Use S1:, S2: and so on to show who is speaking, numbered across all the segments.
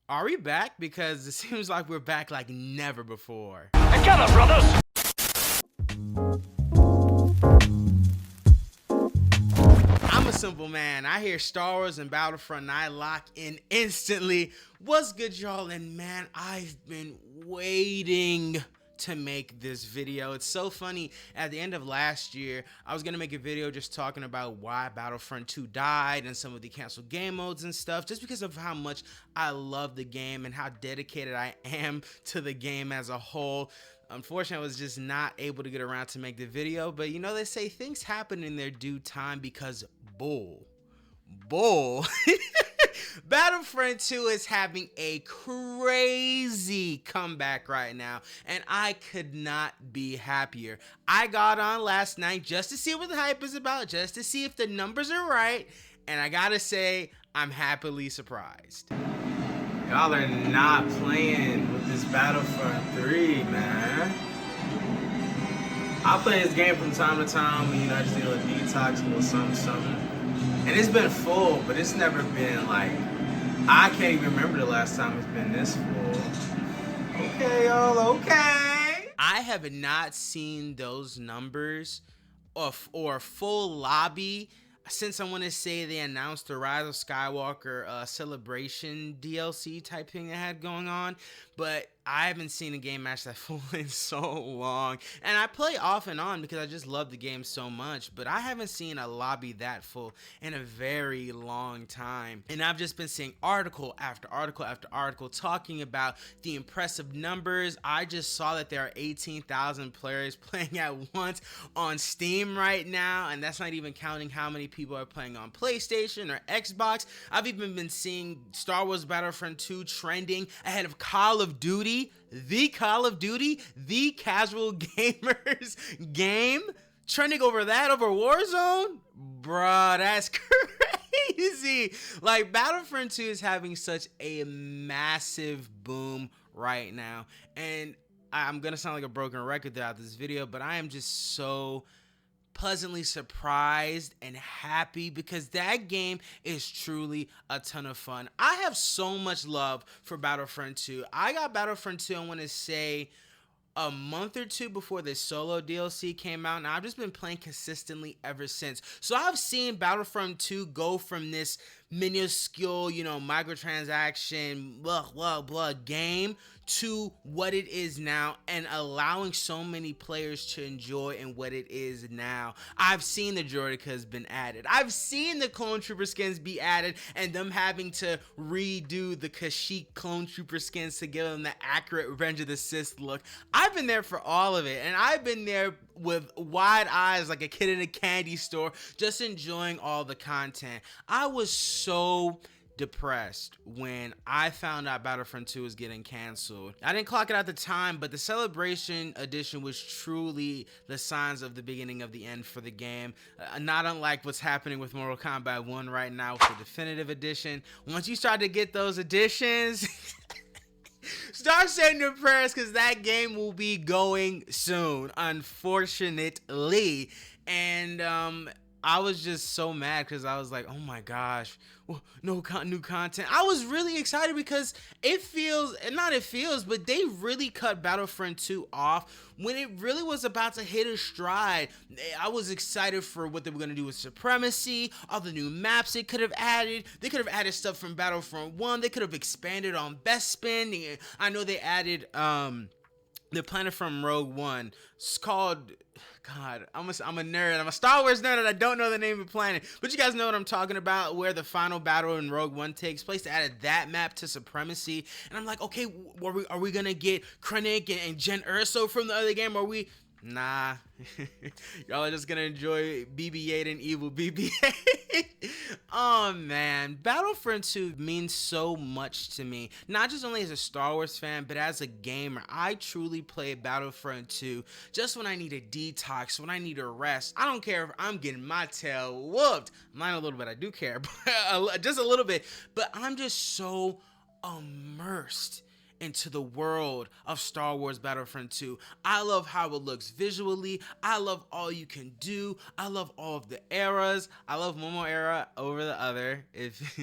S1: Are we back? Because it seems like we're back like never before.
S2: Together, brothers!
S1: I'm a simple man. I hear Star Wars and Battlefront and I lock in instantly. What's good, y'all? And man, I've been waiting to make this video. It's so funny. At the end of last year, I was gonna make a video just talking about why Battlefront 2 died and some of the canceled game modes and stuff, just because of how much I love the game and how dedicated I am to the game as a whole. Unfortunately, I was just not able to get around to make the video, but you know, they say things happen in their due time because bull. Battlefront 2 is having a crazy comeback right now, and I could not be happier. I got on last night just to see what the hype is about, just to see if the numbers are right, and I gotta say, I'm happily surprised. Y'all are not playing with this Battlefront 3, man. I play this game from time to time when, you know, I just need a little detox, a little something. And it's been full, but it's never been like, I can't even remember the last time it's been this full. Okay, y'all, okay. I have not seen those numbers or full lobby since I want to say they announced the Rise of Skywalker celebration DLC type thing they had going on, but I haven't seen a game match that full in so long. And I play off and on because I just love the game so much, but I haven't seen a lobby that full in a very long time. And I've just been seeing article after article after article talking about the impressive numbers. I just saw that there are 18,000 players playing at once on Steam right now, and that's not even counting how many people are playing on PlayStation or Xbox. I've even been seeing Star Wars Battlefront 2 trending ahead of Call of Duty, the casual gamers game, trending over Warzone. Bruh, that's crazy. Like, Battlefront 2 is having such a massive boom right now, and I'm gonna sound like a broken record throughout this video, but I am just so pleasantly surprised and happy because that game is truly a ton of fun. I have so much love for Battlefront 2. I got Battlefront 2, I want to say, a month or two before the solo DLC came out, and I've just been playing consistently ever since. So I've seen Battlefront 2 go from this minuscule, you know, microtransaction, blah game to what it is now, and allowing so many players to enjoy in what it is now. I've seen the Droidicas been added. I've seen the Clone Trooper skins be added, and them having to redo the Kashyyyk Clone Trooper skins to give them the accurate Revenge of the Sith look. I've been there for all of it, and I've been there with wide eyes like a kid in a candy store, just enjoying all the content. I was so depressed when I found out Battlefront 2 was getting canceled. I didn't clock it at the time, but the Celebration Edition was truly the signs of the beginning of the end for the game. Not unlike what's happening with Mortal Kombat 1 right now with the Definitive Edition. Once you start to get those editions, start saying your prayers because that game will be going soon, unfortunately. And I was just so mad because I was like, oh my gosh, no new content. I was really excited because but they really cut Battlefront 2 off when it really was about to hit a stride. I was excited for what they were going to do with Supremacy, all the new maps they could have added. They could have added stuff from Battlefront 1. They could have expanded on Bespin. I know they added the planet from Rogue One. It's called, God, I'm a nerd. I'm a Star Wars nerd, and I don't know the name of the planet. But you guys know what I'm talking about, where the final battle in Rogue One takes place. They added that map to Supremacy. And I'm like, okay, are we going to get Krennic and Jen Erso from the other game? Are we? Nah. Y'all are just going to enjoy BB-8 and evil BB-8. Oh, man. Battlefront 2 means so much to me. Not just only as a Star Wars fan, but as a gamer. I truly play Battlefront 2 just when I need a detox, when I need a rest. I don't care if I'm getting my tail whooped. Mine a little bit. I do care. But just a little bit. But I'm just so immersed into the world of Star Wars Battlefront 2. I love how it looks visually. I love all you can do. I love all of the eras. I love one more era over the other. If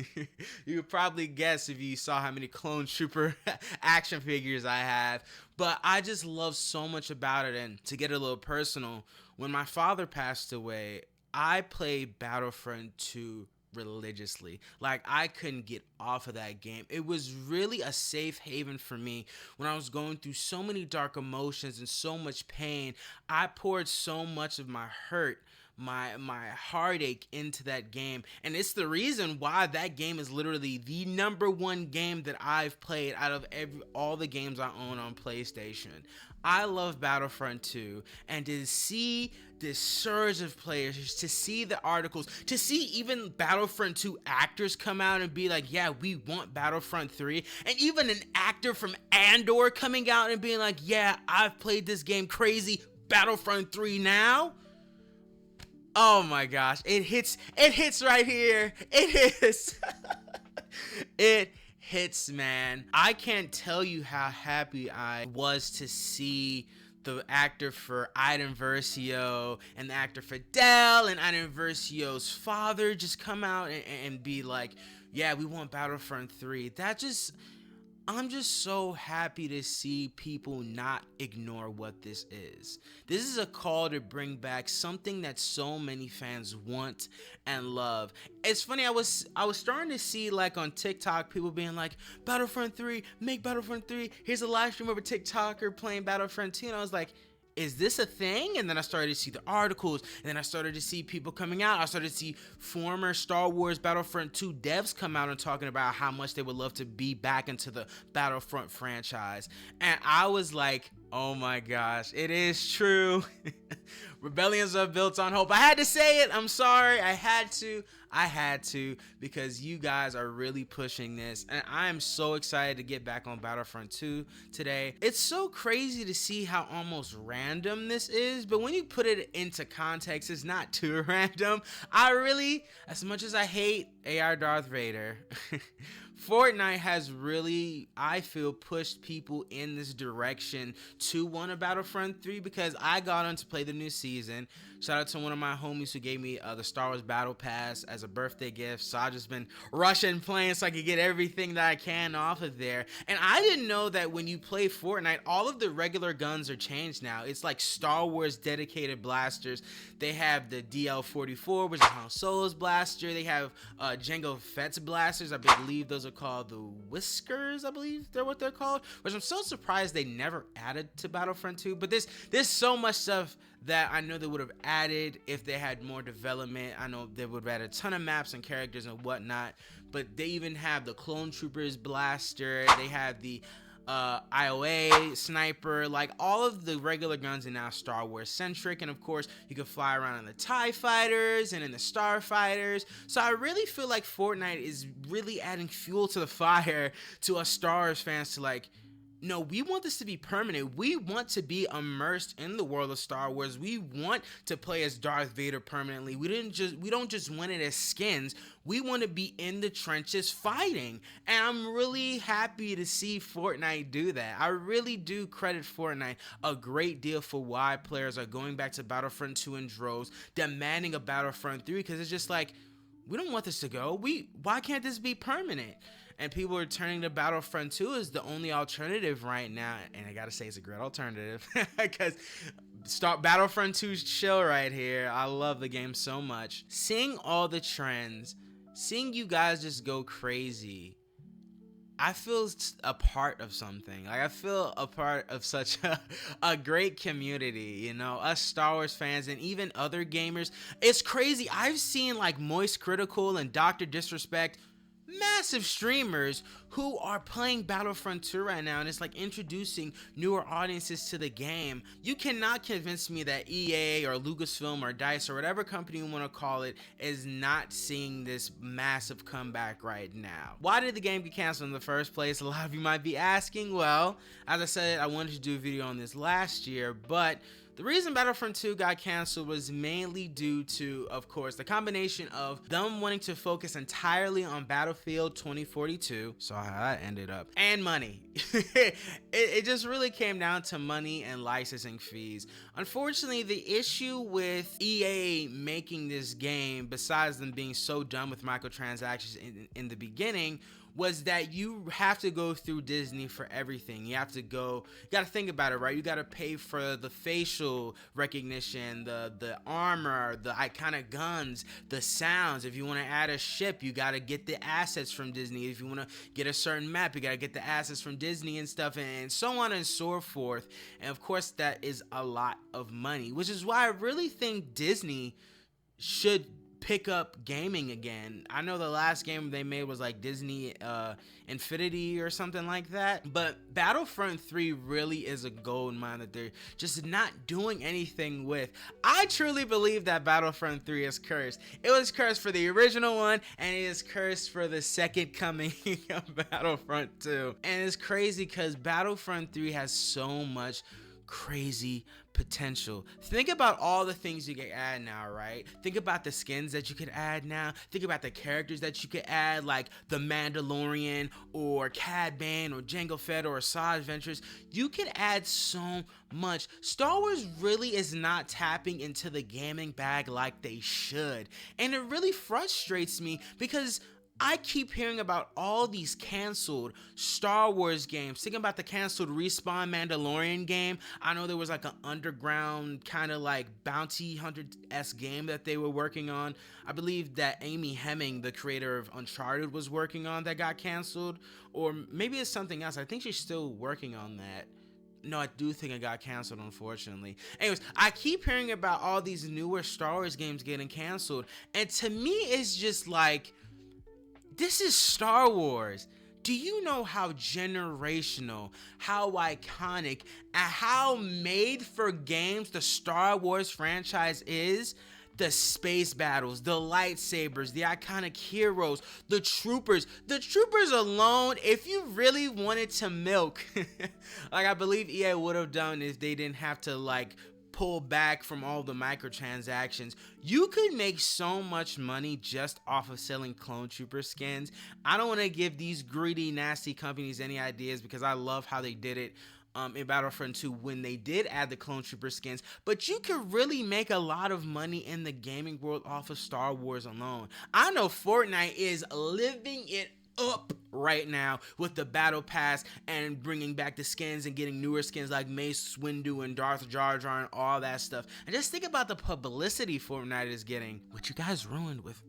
S1: you could probably guess if you saw how many Clone Trooper action figures I have. But I just love so much about it. And to get a little personal, when my father passed away, I played Battlefront 2 religiously. Like, I couldn't get off of that game. It was really a safe haven for me when I was going through so many dark emotions and so much pain. I poured so much of my hurt, my heartache into that game, and it's the reason why that game is literally the #1 game that I've played out of all the games I own on PlayStation. I love Battlefront 2, and to see this surge of players, to see the articles, to see even Battlefront 2 actors come out and be like, yeah, we want Battlefront 3, and even an actor from Andor coming out and being like, yeah, I've played this game crazy, Battlefront 3 now. Oh my gosh, it hits right here. It hits. It hits, man. I can't tell you how happy I was to see the actor for Iden Versio and the actor for Del and Iden Versio's father just come out and be like, yeah, we want Battlefront 3. I'm just so happy to see people not ignore what this is. This is a call to bring back something that so many fans want and love. It's funny, I was starting to see, like, on TikTok, people being like, Battlefront 3, make Battlefront 3. Here's a live stream of a TikToker playing Battlefront 2. And I was like, is this a thing? And then I started to see the articles, and then I started to see people coming out. I started to see former Star Wars Battlefront 2 devs come out and talking about how much they would love to be back into the Battlefront franchise. And I was like, oh my gosh, it is true. Rebellions are built on hope. I had to say it. I'm sorry. I had to, because you guys are really pushing this, and I am so excited to get back on Battlefront 2 today. It's so crazy to see how almost random this is, but when you put it into context, it's not too random. As much as I hate AR Darth Vader, Fortnite has really, I feel, pushed people in this direction to want a Battlefront 3, because I got on to play the new season. Shout out to one of my homies who gave me the Star Wars Battle Pass as a birthday gift, so I just been rushing playing so I could get everything that I can off of there. And I didn't know that when you play Fortnite, all of the regular guns are changed now. It's like Star Wars dedicated blasters. They have the DL-44, which is Han Solo's blaster. They have Jango Fett's blasters. I believe those are called the Whiskers. I believe they're what they're called, which I'm so surprised they never added to Battlefront 2. But there's so much stuff that I know they would have added if they had more development. I know they would have added a ton of maps and characters and whatnot, but they even have the Clone Troopers blaster. They have the IOA sniper. Like, all of the regular guns are now Star Wars centric, and of course you can fly around in the TIE fighters and in the starfighters. So I really feel like Fortnite is really adding fuel to the fire to us Star Wars fans to, like, no, we want this to be permanent. We want to be immersed in the world of Star Wars. We want to play as Darth Vader permanently. We don't just want it as skins. We want to be in the trenches fighting. And I'm really happy to see Fortnite do that. I really do credit Fortnite a great deal for why players are going back to Battlefront 2 in droves, demanding a Battlefront 3, because it's just like, we don't want this to go. Why can't this be permanent? And people are turning to Battlefront 2 as the only alternative right now. And I gotta say, it's a great alternative, because Battlefront 2's chill right here. I love the game so much. Seeing all the trends, seeing you guys just go crazy, I feel a part of something. Like, I feel a part of such a great community, you know, us Star Wars fans and even other gamers. It's crazy. I've seen, like, Moist Critical and Dr. Disrespect, massive streamers who are playing Battlefront 2 right now, and it's like introducing newer audiences to the game. You cannot convince me that EA or Lucasfilm or DICE or whatever company you want to call it is not seeing this massive comeback right now. Why did the game get canceled in the first place? A lot of you might be asking. Well, as I said, I wanted to do a video on this last year, but the The reason Battlefront 2 got canceled was mainly due to, of course, the combination of them wanting to focus entirely on Battlefield 2042, saw how that ended up, and money. It just really came down to money and licensing fees. Unfortunately, the issue with EA making this game, besides them being so dumb with microtransactions in the beginning, was that you have to go through Disney for everything. You have to go, you got to think about it, right? You got to pay for the facial recognition, the armor, the iconic guns, the sounds. If you want to add a ship, you got to get the assets from Disney. If you want to get a certain map, you got to get the assets from Disney and stuff, and so on and so forth. And of course, that is a lot of money, which is why I really think Disney should pick up gaming again. I know the last game they made was like Disney Infinity or something like that, but Battlefront 3 really is a gold mine that they're just not doing anything with. I truly believe that Battlefront 3 is cursed. It was cursed for the original one, and it is cursed for the second coming of Battlefront 2. And it's crazy because Battlefront 3 has so much crazy potential. Think about all the things you can add now, right? Think about the skins that you could add now. Think about the characters that you could add, like the Mandalorian or Cad Bane or Jango Fett or Asajj Ventress. You could add so much. Star Wars really is not tapping into the gaming bag like they should. And it really frustrates me because I keep hearing about all these canceled Star Wars games. Thinking about the canceled Respawn Mandalorian game. I know there was like an underground kind of like bounty hunter-esque game that they were working on. I believe that Amy Hemming, the creator of Uncharted, was working on that got canceled. Or maybe it's something else. I think she's still working on that. No, I do think it got canceled, unfortunately. Anyways, I keep hearing about all these newer Star Wars games getting canceled. And to me, it's just like, this is Star Wars. Do you know how generational, how iconic, and how made for games the Star Wars franchise is? The space battles, the lightsabers, the iconic heroes, the troopers. The troopers alone, if you really wanted to milk, like I believe EA would have done if they didn't have to like pull back from all the microtransactions, you could make so much money just off of selling clone trooper skins. I don't want to give these greedy, nasty companies any ideas because I love how they did it in Battlefront 2 when they did add the clone trooper skins, but you could really make a lot of money in the gaming world off of Star Wars alone. I know Fortnite is living it up right now with the battle pass and bringing back the skins and getting newer skins like Mace Windu and Darth Jar Jar and all that stuff. And just think about the publicity Fortnite is getting, which you guys ruined with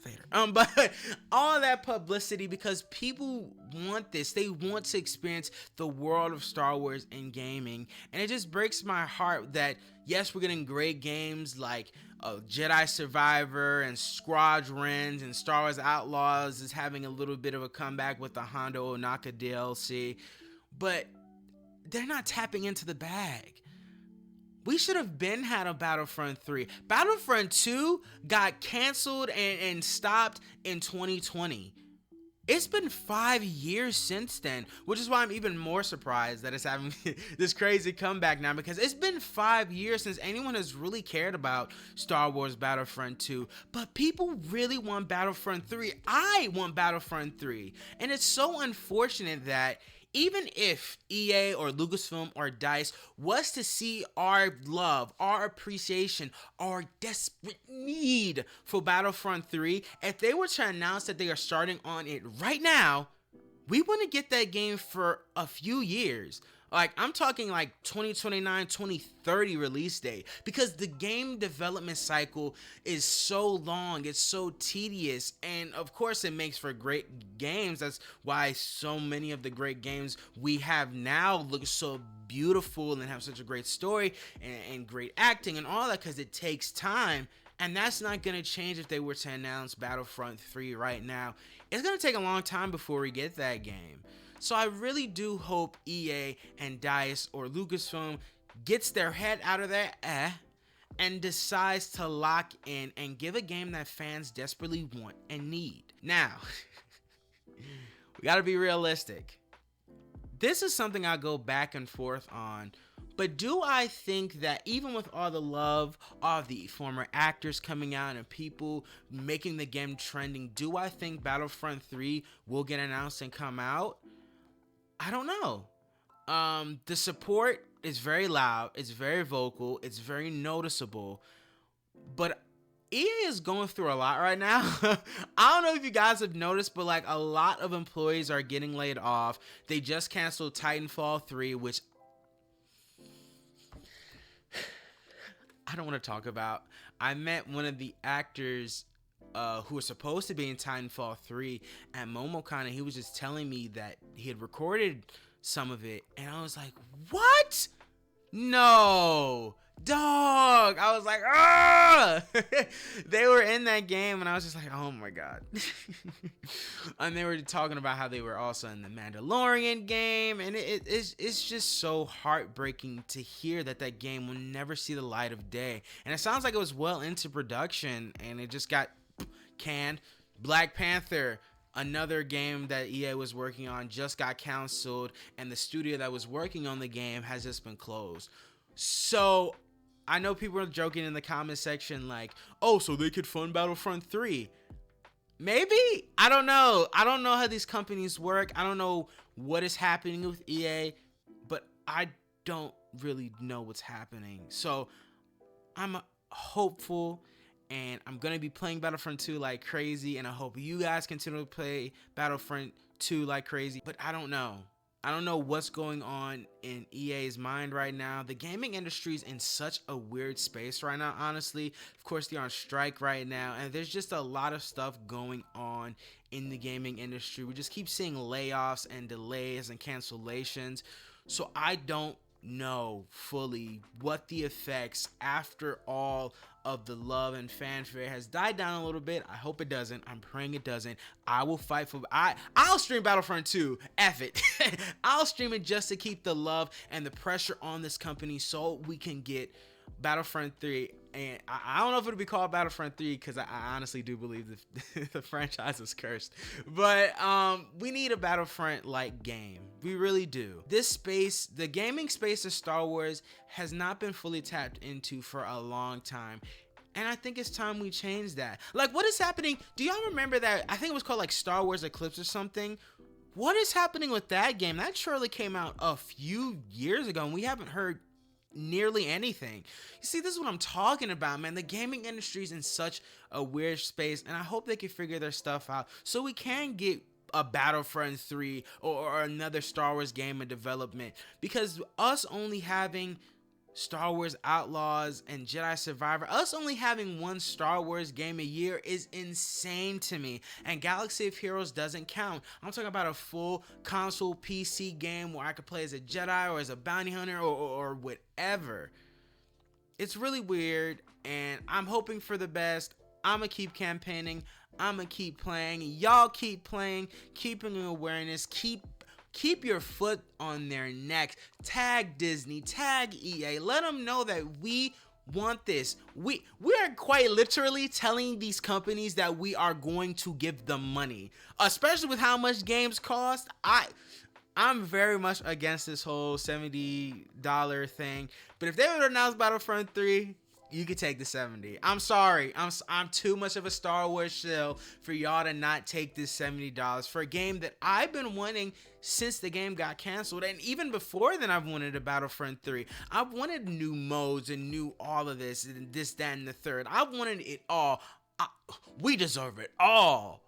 S1: Vader. But all that publicity because people want this. They want to experience the world of Star Wars in gaming. And it just breaks my heart that, yes, we're getting great games like Jedi Survivor and Squadrons, and Star Wars Outlaws is having a little bit of a comeback with the Hondo Onaka DLC. But they're not tapping into the bag. We should have been had a Battlefront 3. Battlefront 2 got canceled and stopped in 2020. It's been 5 years since then, which is why I'm even more surprised that it's having this crazy comeback now, because it's been 5 years since anyone has really cared about Star Wars Battlefront 2. But people really want Battlefront 3. I want Battlefront 3. And it's so unfortunate that even if EA or Lucasfilm or DICE was to see our love, our appreciation, our desperate need for Battlefront 3, if they were to announce that they are starting on it right now, we wouldn't get that game for a few years. Like, I'm talking like 2029, 2030 release date, because the game development cycle is so long, it's so tedious, and of course it makes for great games. That's why so many of the great games we have now look so beautiful and have such a great story and great acting and all that, because it takes time. And that's not going to change if they were to announce Battlefront 3 right now. It's going to take a long time before we get that game. So I really do hope EA and DICE or Lucasfilm gets their head out of their and decides to lock in and give a game that fans desperately want and need. Now, we got to be realistic. This is something I go back and forth on
S2: But do I think that even with all the love of the former actors coming out and people making the game trending, do I think Battlefront 3 will get announced and come out? I don't know. The support is very loud, it's very vocal, it's very noticeable, but EA is going through a lot right now. I don't know if you guys have noticed, but like a lot of employees are getting laid off. They just canceled Titanfall 3, which I don't want to talk about. I met one of the actors who was supposed to be in Titanfall 3 at MomoCon, and he was just telling me that he had recorded some of it, and I was like, what? No, dog. I was like, ah. They were in that game, and I was just like, oh my god. And they were talking about how they were also in the Mandalorian game, and it's just so heartbreaking to hear that that game will never see the light of day. And it sounds like it was well into production, and it just got canned. Black Panther, another game that EA was working on, just got canceled, and the studio that was working on the game has just been closed. So I know people are joking in the comment section like, oh, so they could fund Battlefront 3. Maybe? I don't know. I don't know how these companies work. I don't know what is happening with EA, but I don't really know what's happening. So I'm hopeful, and I'm going to be playing Battlefront 2 like crazy, and I hope you guys continue to play Battlefront 2 like crazy, but I don't know. I don't know what's going on in EA's mind right now. The gaming industry is in such a weird space right now, honestly. Of course, they're on strike right now, and there's just a lot of stuff going on in the gaming industry. We just keep seeing layoffs and delays and cancellations. So I don't know fully what the effects after all of the love and fanfare has died down a little bit. I hope it doesn't. I'm praying it doesn't. I will fight for I'll stream Battlefront 2. F it. I'll stream it just to keep the love and the pressure on this company so we can get Battlefront 3. And I don't know if it'll be called Battlefront 3 because I honestly do believe the franchise is cursed. But we need a Battlefront-like game. We really do. This space, the gaming space of Star Wars, has not been fully tapped into for a long time. And I think it's time we change that. Like, what is happening? Do y'all remember that? I think it was called like Star Wars Eclipse or something. What is happening with that game? That surely came out a few years ago, and we haven't heard nearly anything. You see, this is what I'm talking about, man. The gaming industry is in such a weird space, and I hope they can figure their stuff out so we can get a Battlefront 3 or another Star Wars game in development. Because us only having Star Wars Outlaws and Jedi Survivor, us only having one Star Wars game a year is insane to me. And Galaxy of Heroes doesn't count. I'm talking about a full console PC game where I could play as a Jedi or as a bounty hunter or whatever. It's really weird, and I'm hoping for the best. I'm gonna keep campaigning. I'm gonna keep playing. Y'all keep playing, keeping awareness, keep your foot on their necks. Tag Disney, tag EA. Let them know that we want this. We are quite literally telling these companies that we are going to give them money, especially with how much games cost. I'm very much against this whole $70 thing. But if they would announce Battlefront 3, you could take the 70. I'm sorry. I'm too much of a Star Wars shill for y'all to not take this $70 for a game that I've been wanting since the game got canceled. And even before then, I've wanted a Battlefront 3. I've wanted new modes and new all of this and this, that, and the third. I've wanted it all. We deserve it all.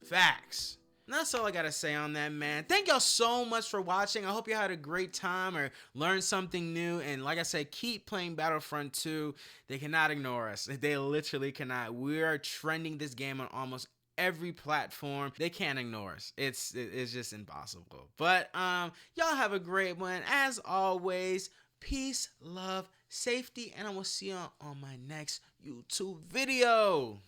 S2: Facts. And that's all I gotta say on that, man. Thank y'all so much for watching. I hope you had a great time or learned something new. And like I said, keep playing Battlefront 2. They cannot ignore us. They literally cannot. We are trending this game on almost every platform. They can't ignore us. It's just impossible. But y'all have a great one. As always, peace, love, safety, and I will see y'all on my next YouTube video.